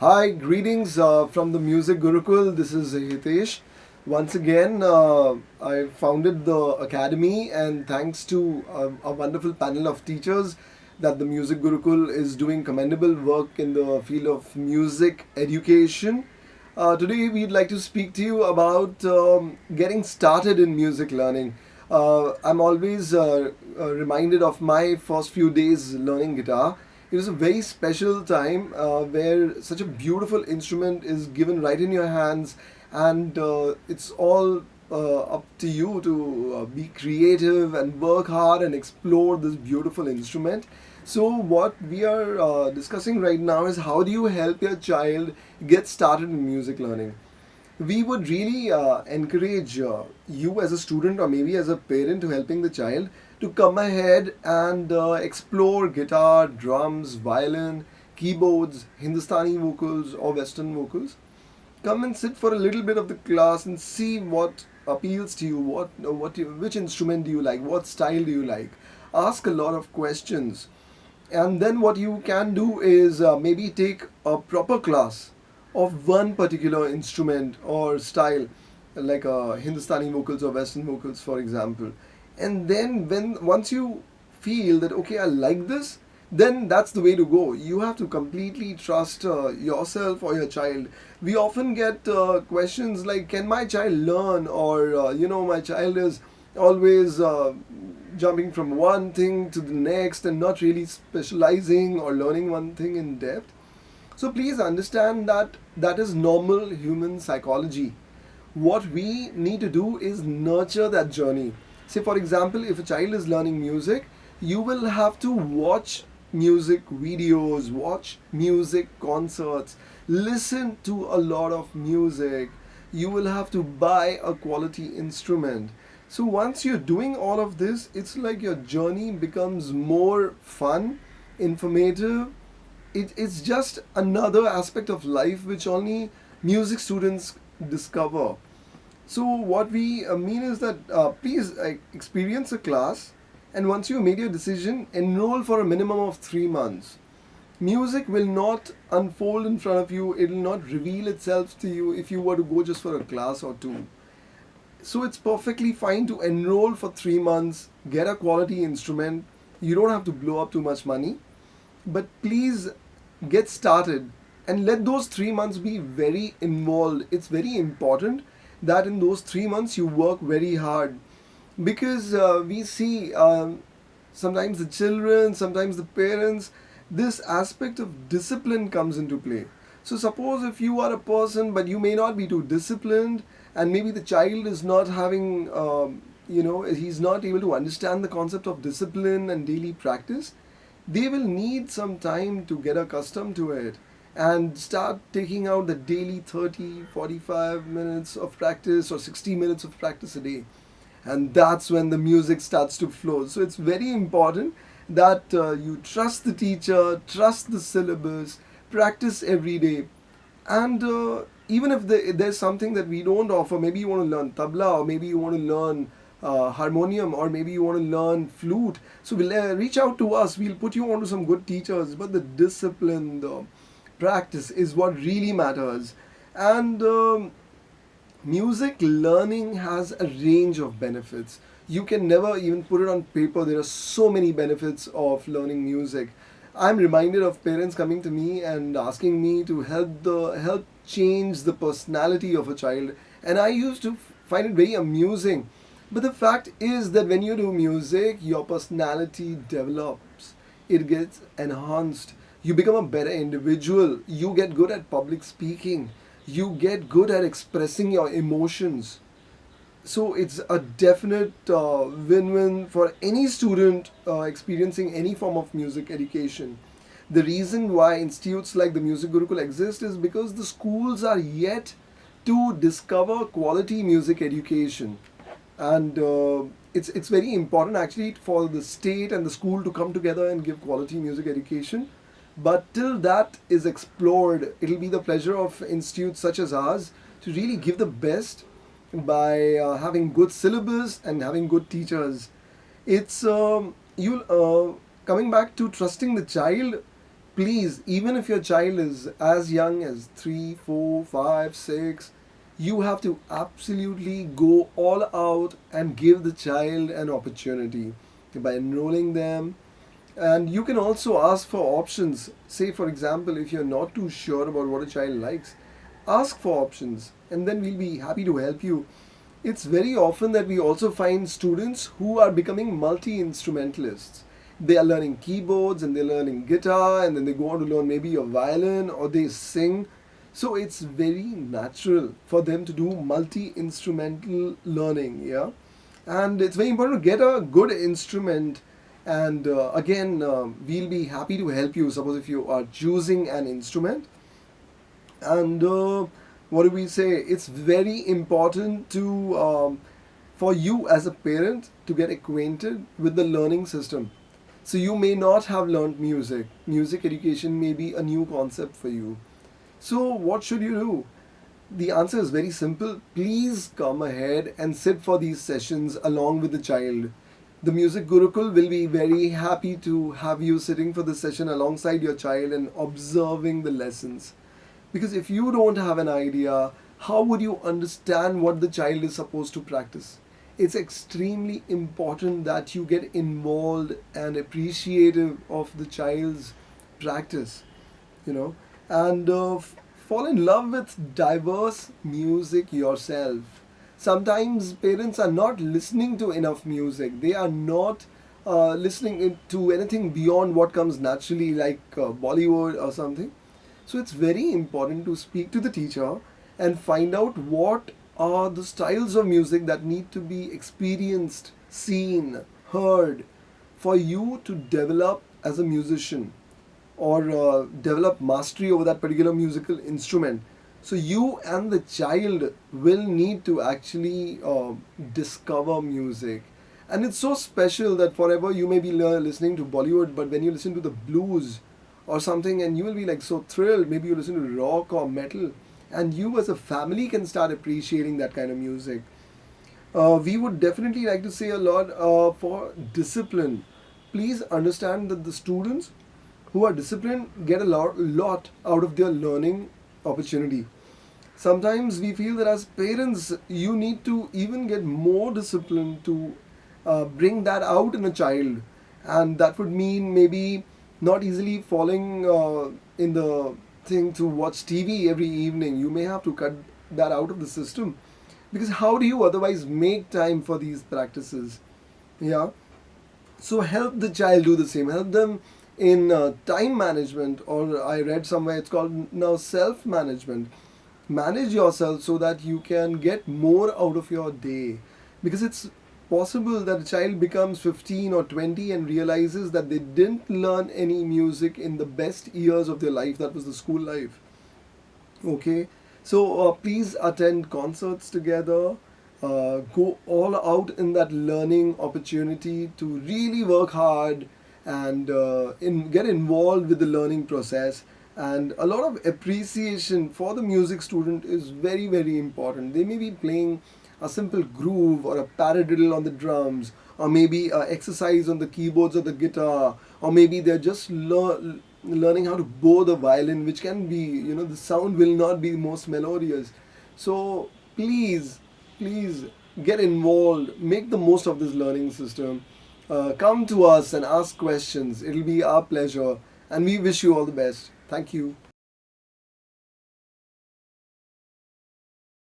Hi, greetings from the Music Gurukul. This is Hitesh. Once again, I founded the academy, and thanks to a wonderful panel of teachers, that the Music Gurukul is doing commendable work in the field of music education. Today, we'd like to speak to you about getting started in music learning. I'm always reminded of my first few days learning guitar. It was a very special time where such a beautiful instrument is given right in your hands, and it's all up to you to be creative and work hard and explore this beautiful instrument. So, what we are discussing right now is how do you help your child get started in music learning? We would really encourage you as a student or maybe as a parent to helping the child to come ahead and explore guitar, drums, violin, keyboards, Hindustani vocals or Western vocals. Come and sit for a little bit of the class and see what appeals to you, which instrument do you like, what style do you like. Ask a lot of questions, and then what you can do is maybe take a proper class of one particular instrument or style, like Hindustani vocals or Western vocals, for example. And then when once you feel that okay, I like this, then that's the way to go. You have to completely trust yourself or your child. We often get questions like, "Can my child learn?" or "My child is always jumping from one thing to the next and not really specializing or learning one thing in depth." So please understand that that is normal human psychology. What we need to do is nurture that journey. Say, for example, if a child is learning music, you will have to watch music videos, watch music concerts, listen to a lot of music. You will have to buy a quality instrument. So once you're doing all of this, it's like your journey becomes more fun, informative. It's just another aspect of life which only music students discover. So what we mean is that please experience a class, and once you made your decision, enroll for a minimum of 3 months. Music will not unfold in front of you. It will not reveal itself to you if you were to go just for a class or two. So it's perfectly fine to enroll for 3 months, get a quality instrument. You don't have to blow up too much money, but please get started and let those 3 months be very involved. It's very important that in those 3 months you work very hard, because we see sometimes the children, sometimes the parents, this aspect of discipline comes into play. So suppose if you are a person but you may not be too disciplined, and maybe the child is not having he's not able to understand the concept of discipline and daily practice, they will need some time to get accustomed to it and start taking out the daily 30, 45 minutes of practice or 60 minutes of practice a day. And that's when the music starts to flow. So it's very important that you trust the teacher, trust the syllabus, practice every day. And even if there's something that we don't offer, maybe you want to learn tabla, or maybe you want to learn harmonium, or maybe you want to learn flute. So we'll reach out to us. We'll put you onto some good teachers. But the discipline, the practice is what really matters. And music learning has a range of benefits. You can never even put it on paper. There are so many benefits of learning music. I'm reminded of parents coming to me and asking me to help change the personality of a child, and I used to find it very amusing. But the fact is that when you do music, your personality develops. It gets enhanced. You become a better individual. You get good at public speaking. You get good at expressing your emotions. So it's a definite win-win for any student experiencing any form of music education. The reason why institutes like the Music Gurukul exist is because the schools are yet to discover quality music education, and it's very important actually for the state and the school to come together and give quality music education. But till that is explored, it'll be the pleasure of institutes such as ours to really give the best by having good syllabus and having good teachers. It's you coming back to trusting the child. Please, even if your child is as young as 3, 4, 5, 6, you have to absolutely go all out and give the child an opportunity by enrolling them. And you can also ask for options. Say, for example, if you're not too sure about what a child likes, ask for options and then we'll be happy to help you. It's very often that we also find students who are becoming multi instrumentalists. They are learning keyboards and they're learning guitar and then they go on to learn maybe a violin or they sing. So it's very natural for them to do multi instrumental learning, yeah. And it's very important to get a good instrument. And again, we'll be happy to help you. Suppose if you are choosing an instrument, and what do we say? It's very important to for you as a parent to get acquainted with the learning system. So you may not have learned music. Music education may be a new concept for you. So what should you do? The answer is very simple. Please come ahead and sit for these sessions along with the child. The Music Gurukul will be very happy to have you sitting for the session alongside your child and observing the lessons. Because if you don't have an idea, how would you understand what the child is supposed to practice? It's extremely important that you get involved and appreciative of the child's practice, you know, and fall in love with diverse music yourself. Sometimes parents are not listening to enough music. They are not to anything beyond what comes naturally, like Bollywood or something. So it's very important to speak to the teacher and find out what are the styles of music that need to be experienced, seen, heard for you to develop as a musician or develop mastery over that particular musical instrument. So you and the child will need to actually discover music. And it's so special that forever you may be listening to Bollywood, but when you listen to the blues or something, and you will be like so thrilled, maybe you listen to rock or metal, and you as a family can start appreciating that kind of music. We would definitely like to say a lot for discipline. Please understand that the students who are disciplined get a lot out of their learning opportunity. Sometimes we feel that as parents, you need to even get more discipline to bring that out in a child, and that would mean maybe not easily falling in the thing to watch TV every evening. You may have to cut that out of the system, because how do you otherwise make time for these practices? Yeah. So help the child do the same. Help them in time management, or I read somewhere it's called now self management. Manage yourself so that you can get more out of your day, because it's possible that a child becomes 15 or 20 and realizes that they didn't learn any music in the best years of their life, that was the school life. Okay, so please attend concerts together, go all out in that learning opportunity to really work hard and get involved with the learning process. And a lot of appreciation for the music student is very, very important. They may be playing a simple groove or a paradiddle on the drums, or maybe exercise on the keyboards or the guitar, or maybe they're just learning how to bow the violin, which can be, the sound will not be most melodious. So please get involved, make the most of this learning system. Come to us and ask questions. It'll be our pleasure, and we wish you all the best. Thank you.